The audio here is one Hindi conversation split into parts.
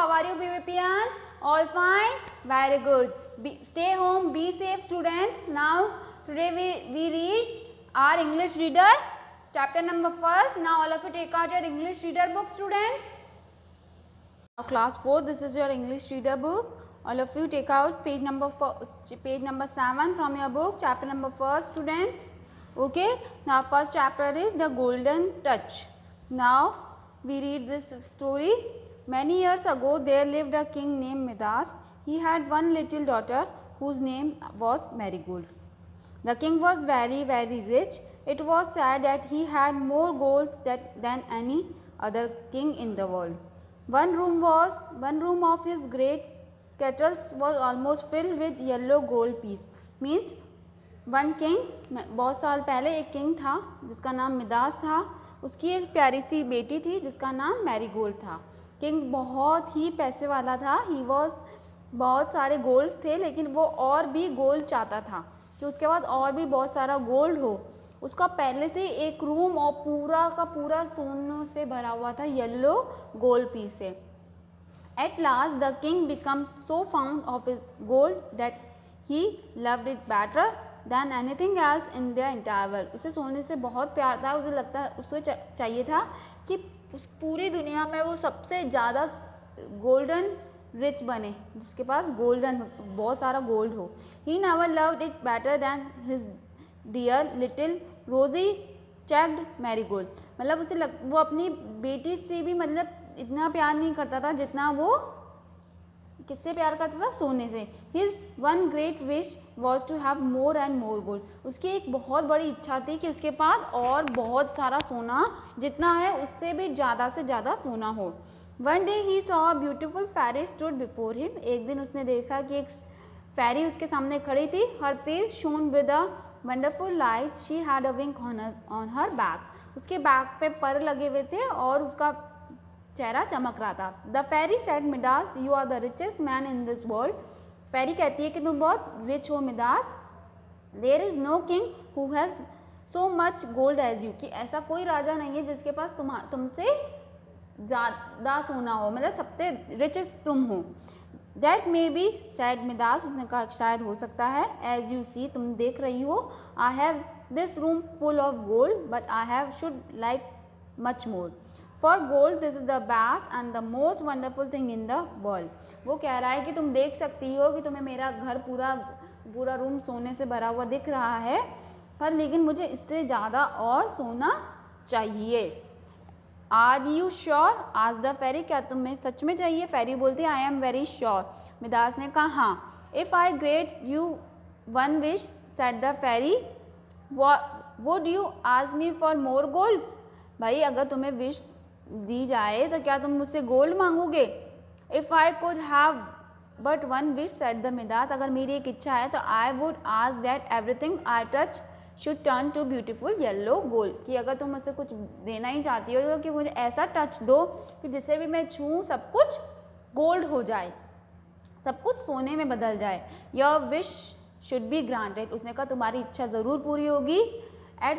how are you Europeans? All fine? Very good. Stay home, be safe students. Now today we read our English reader, chapter number 1. Now all of you take out your English reader book students. Now class 4, this is your English reader book. All of you take out page number 7 from your book, chapter number 1 students. Okay, now first chapter is the golden touch. Now we read this story. Many years ago there lived a king named Midas. He had one little daughter whose name was Marigold. The king was very rich. It was said that he had more gold than any other king in the world. One room of his great kettles was almost filled with yellow gold piece. Means one king, बहुत साल पहले एक किंग था जिसका नाम मिदास था. उसकी एक प्यारी सी बेटी थी जिसका नाम मैरीगोल्ड था. किंग बहुत ही पैसे वाला था. ही वॉज बहुत सारे गोल्ड्स थे, लेकिन वो और भी गोल्ड चाहता था कि उसके बाद और भी बहुत सारा गोल्ड हो. उसका पहले से एक रूम और पूरा का पूरा सोने से भरा हुआ था, येलो गोल्ड पीस से. At last the king become so found of his gold that he loved it better then anything else in the entire world. उसे सोने से बहुत प्यार था. उसे लगता उसको चाहिए था कि उस पूरी दुनिया में वो सबसे ज़्यादा गोल्डन रिच बने, जिसके पास गोल्डन बहुत सारा गोल्ड हो. He never loved it better than his dear little Rosy cheeked Marygold. मतलब उसे वो अपनी बेटी से भी मतलब इतना प्यार नहीं करता था जितना वो किससे प्यार करता था? सोने से. His one great wish was to have more and more gold. उसकी एक बहुत बड़ी इच्छा थी कि उसके पास और बहुत सारा सोना, जितना है उससे भी ज़्यादा से ज़्यादा सोना हो. One day he saw a beautiful fairy stood before him. एक दिन उसने देखा कि एक फेरी उसके सामने खड़ी थी. Her face shone with a wonderful light. She had a wing on her back. उसके बैक पे पर लगे हुए थे और उसका चेहरा चमक रहा था. The fairy said Midas you are the richest man in this world. Fairy कहती है कि तुम बहुत रिच हो Midas. There is no king who has so much gold as you. कि ऐसा कोई राजा नहीं है जिसके पास तुमसे ज़्यादा सोना हो, मतलब सबसे रिचेस्ट तुम हो. That may be said Midas. उसने कहा शायद हो सकता है. एज यू सी, तुम देख रही हो. I have this room full of gold but I have should like much more. For gold this is the best and the most wonderful thing in the world. वो कह रहा है कि तुम देख सकती हो कि तुम्हें मेरा घर पूरा रूम सोने से भरा हुआ दिख रहा है, पर लेकिन मुझे इससे ज़्यादा और सोना चाहिए. Are you sure? आज द फेरी. क्या तुम्हें सच में चाहिए? फेरी बोलती है I am very sure. Midas ने कहा हाँ. If I great you one wish said the fairy would you ask me for more golds. भाई अगर तुम्हें विश दी जाए तो क्या तुम मुझसे गोल्ड मांगोगे? If I could have but one wish said the Midas. अगर मेरी एक इच्छा है तो I would ask that everything I touch should turn to beautiful yellow gold. कि अगर तुम मुझसे कुछ देना ही चाहती हो तो कि मुझे ऐसा टच दो कि जिसे भी मैं छूँ सब कुछ गोल्ड हो जाए, सब कुछ सोने में बदल जाए. Your wish should be granted. उसने कहा तुम्हारी इच्छा ज़रूर पूरी होगी. At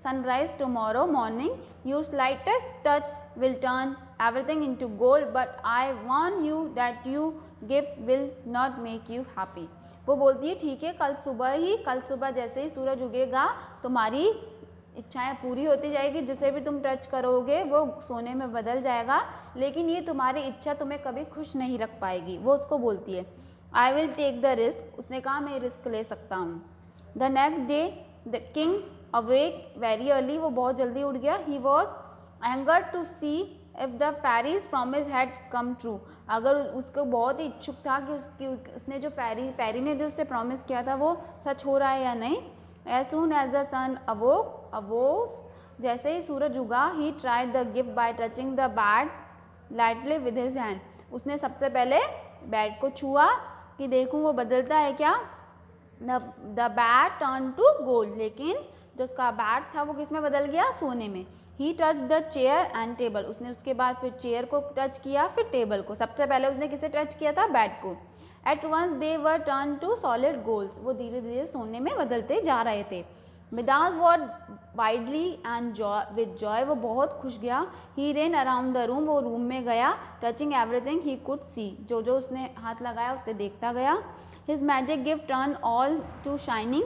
sunrise tomorrow morning your slightest touch will turn everything into gold, but I warn you that you gift will not make you happy. वो बोलती है ठीक है, कल सुबह जैसे ही सूरज उगेगा तुम्हारी इच्छाएं पूरी होती जाएगी. जिसे भी तुम टच करोगे वो सोने में बदल जाएगा, लेकिन ये तुम्हारी इच्छा तुम्हें कभी खुश नहीं रख पाएगी. वो उसको बोलती है I will take the risk. उसने कहा मैं रिस्क ले सकता हूँ. The next day the king awake very early. वो बहुत जल्दी उठ गया. He was anger to see if the fairy's promise had come true. अगर उसको बहुत ही इच्छुक था कि उसने जो फेरी ने जो उससे प्रॉमिस किया था वो सच हो रहा है या नहीं. एज सून एज द सन अवोस. जैसे ही सूरज उगा he tried the gift bye touching the bad lightly with his hand. उसने सबसे पहले बैड को छुआ कि देखूँ वो बदलता है क्या. The bad turn to gold. लेकिन जो उसका बैट था वो किस में बदल गया? सोने में. He touch the chair and table. उसने उसके बाद फिर चेयर को टच किया, फिर टेबल को. सबसे पहले उसने किसे टच किया था? बैट को. At once they were turn to solid golds. वो धीरे धीरे सोने में बदलते जा रहे थे. Midas war widely and with joy, वो बहुत खुश गया। He ran around the room, वो रूम में गया। Touching everything he could see, जो जो उसने हाथ लगाया उससे देखता गया। His magic gift turn all to shining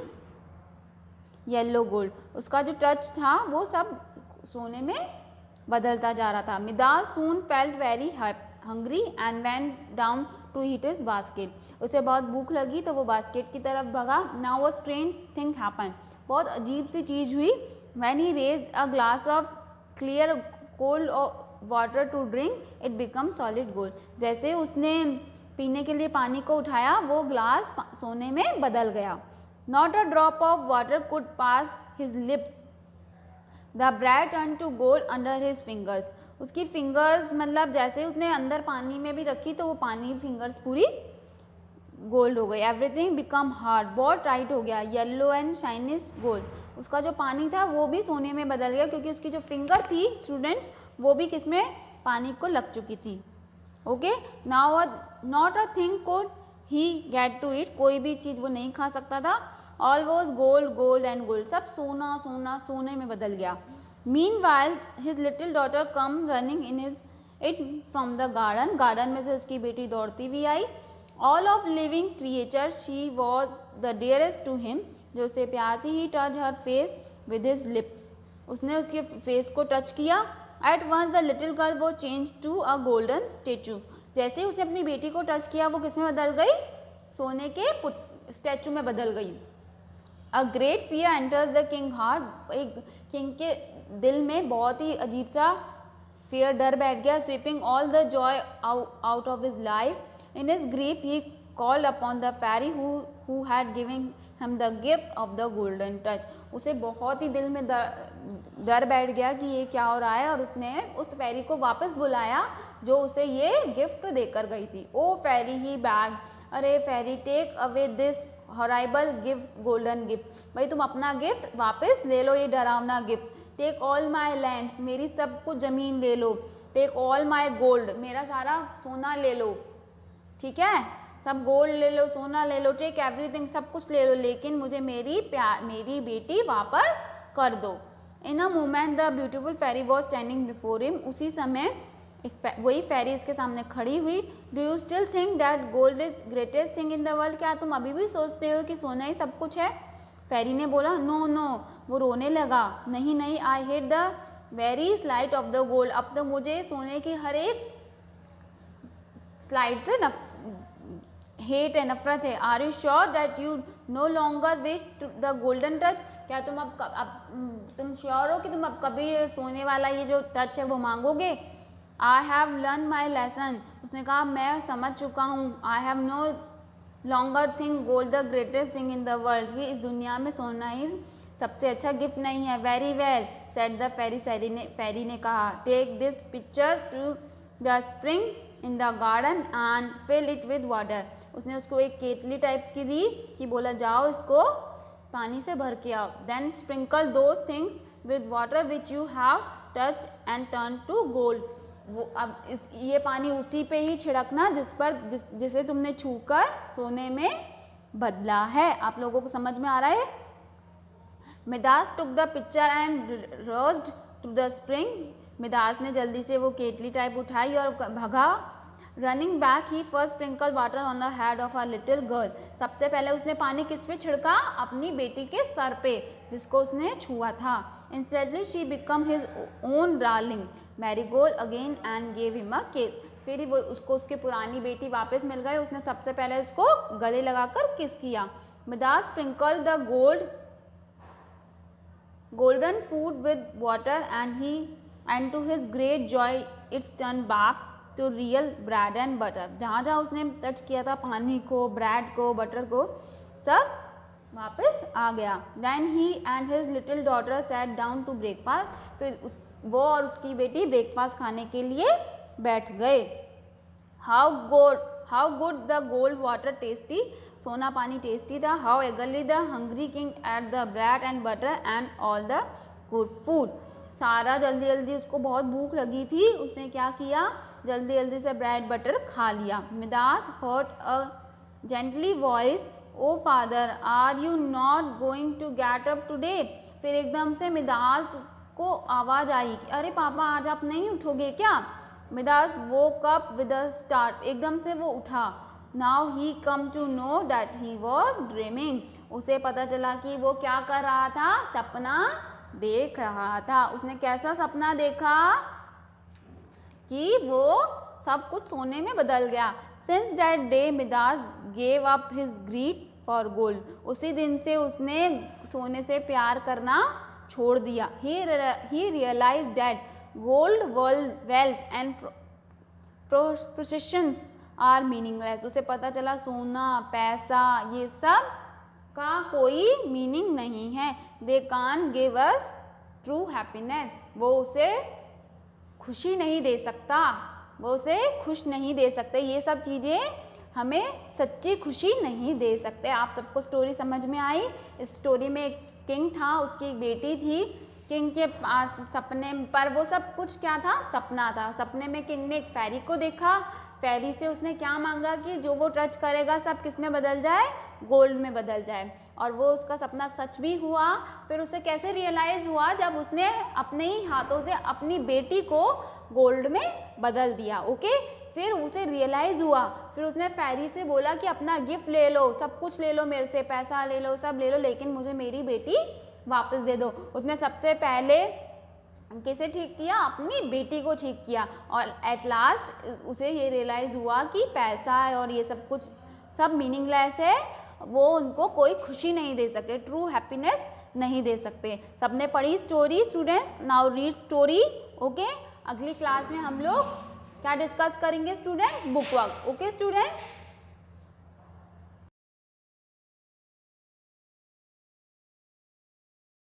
yellow gold, उसका जो टच था वो सब सोने में बदलता जा रहा था। Midas soon felt very hungry and went down to heat his basket, उसे बहुत भूख लगी तो वो बास्केट की तरफ भगा। Now a strange thing happen, बहुत अजीब सी चीज़ हुई। When he raised a glass of clear cold water to drink it become solid gold, जैसे उसने पीने के लिए पानी को उठाया वो ग्लास सोने में बदल गया। Not a drop of water could pass his lips, the bread turn to gold under his fingers, उसकी फिंगर्स मतलब जैसे उसने अंदर पानी में भी रखी तो वो पानी फिंगर्स पूरी गोल्ड हो गई। एवरीथिंग बिकम हार्ड, बहुत टाइट हो गया। येलो एंड शाइनिश गोल्ड, उसका जो पानी था वो भी सोने में बदल गया क्योंकि उसकी जो फिंगर थी स्टूडेंट्स वो भी किसमें पानी को लग चुकी थी। Okay, now not a thing could he get to it, कोई भी चीज़ वो नहीं खा सकता था। All was gold gold and gold, सब सोना सोना सोने में बदल गया। Meanwhile his little daughter come running in his it from the garden, garden में से उसकी बेटी दौड़ती भी आई। All of living creature she was the dearest to him, जो उसे प्यार थी। ही touch her face with his lips, उसने उसके फेस को टच किया। At once the little girl वो change to a golden statue, जैसे ही उसने अपनी बेटी को टच किया वो किस में बदल गई, सोने के स्टैचू में बदल गई। A great fear enters the king heart, एक किंग के दिल में बहुत ही अजीब सा फियर, डर बैठ गया। Sweeping all the joy out of his life, in his grief he called upon the fairy who had given him the gift of the golden touch, उसे बहुत ही दिल में डर बैठ गया कि ये क्या हो रहा है, और उसने उस फेरी को वापस बुलाया जो उसे ये गिफ्ट देकर गई थी। ओ फेरी ही बैग, अरे fairy take away this horrible gift golden gift, भाई तुम अपना गिफ्ट वापस ले लो, ये डरावना गिफ्ट। टेक ऑल माई लैंड्स, मेरी सब कुछ ज़मीन ले लो। टेक ऑल माई गोल्ड, मेरा सारा सोना ले लो, ठीक है, सब गोल्ड ले लो, सोना ले लो, टेक एवरीथिंग, सब कुछ ले लो, लेकिन मुझे मेरी बेटी वापस कर दो। In a moment the beautiful fairy was standing before him, उसी समय वही फेरी इसके सामने खड़ी हुई। Do you still think that gold is greatest thing in the world, क्या तुम अभी भी सोचते हो कि सोना ही सब कुछ है? फेरी ने बोला नो नो, वो रोने लगा, नहीं नहीं, I hate the very slight of the gold, अब तो मुझे सोने की हर एक स्लाइड से हेट है, नफरत है। Are you sure that you no longer wish the golden touch, क्या तुम अब तुम श्योर हो कि तुम अब कभी सोने वाला ये जो टच है वो मांगोगे? I have learn my lesson, उसने कहा मैं समझ चुका हूँ। I have no longer thing gold the greatest thing in the world, कि इस दुनिया में सोना ही सबसे अच्छा गिफ्ट नहीं है। Very well said the fairy, fairy ने कहा। Take this pitcher to the spring in the garden and fill it with water, उसने उसको एक केतली टाइप की दी कि बोला जाओ इसको पानी से भर के आओ। Then sprinkle those things with water which you have touched and turn to gold, वो अब ये पानी उसी पे ही छिड़कना जिसे तुमने छूकर सोने में बदला है। आप लोगों को समझ में आ रहा है? Midas took the picture and rushed to the spring, Midas ने जल्दी से वो केतली टाइप उठाई और भगा। Running back he first sprinkle water on the head of a little girl, सबसे पहले उसने पानी किस पे छिड़का? अपनी बेटी के सर पे जिसको उसने छुआ था। Instantly she become his own darling marigold again and gave him a किस, फिर वो उसको उसकी पुरानी बेटी वापस मिल गई, उसने सबसे पहले उसको गले लगाकर किस किया। Midas sprinkle the golden food with water and to his great joy it's turned back to real bread and butter, जहाँ जहाँ उसने टच किया था पानी को, ब्रेड को, बटर को, सब वापस आ गया। Then he and his little daughter sat down to breakfast, फिर वो और उसकी बेटी ब्रेकफास्ट खाने के लिए बैठ गए। How good the gold water tasty, सोना पानी टेस्टी था। How eagerly the hungry king ate the bread and butter and all the good food, सारा जल्दी जल्दी उसको बहुत भूख लगी थी, उसने क्या किया? जल्दी जल्दी से ब्रेड बटर खा लिया। Midas heard a gently voice O father are you not going to get up today. फिर एकदम से मिदास को आवाज़ आई कि अरे पापा आज आप नहीं उठोगे क्या। Midas woke up with a start, एकदम से वो उठा। Now he come to know that he was dreaming, उसे पता चला कि वो क्या कर रहा था, सपना देख रहा था। उसने कैसा सपना देखा कि वो सब कुछ सोने में बदल गया। Since that day Midas gave up his greed for gold, उसी दिन से उसने सोने से प्यार करना छोड़ दिया। He realize that gold wealth and possessions are meaningless, उसे पता चला सोना पैसा ये सब का कोई मीनिंग नहीं है। दे कान गिव अस ट्रू हैप्पीनेस, वो उसे खुशी नहीं दे सकता, वो उसे खुश नहीं दे सकते। ये सब चीज़ें हमें सच्ची खुशी नहीं दे सकते। आप सबको स्टोरी समझ में आई। इस स्टोरी में एक किंग था, उसकी एक बेटी थी। किंग के पास सपने पर वो सब कुछ क्या था, सपना था। सपने में किंग ने एक फेरी को देखा। फेरी से उसने क्या मांगा कि जो वो टच करेगा सब किस में बदल जाए, गोल्ड में बदल जाए। और वो उसका सपना सच भी हुआ। फिर उसे कैसे रियलाइज़ हुआ, जब उसने अपने ही हाथों से अपनी बेटी को गोल्ड में बदल दिया। ओके, फिर उसे रियलाइज़ हुआ। फिर उसने फेरी से बोला कि अपना गिफ्ट ले लो, सब कुछ ले लो मेरे से, पैसा ले लो, सब ले लो, लेकिन मुझे मेरी बेटी वापस दे दो। उसने सबसे पहले किसे ठीक किया, अपनी बेटी को ठीक किया। और एट लास्ट उसे ये रियलाइज़ हुआ कि पैसा और ये सब कुछ सब मीनिंगलेस है, वो उनको कोई खुशी नहीं दे सकते, ट्रू हैप्पीनेस नहीं दे सकते। सबने पढ़ी story students, now read story. Okay, अगली क्लास में हम लोग क्या डिस्कस करेंगे students, book work. Okay students.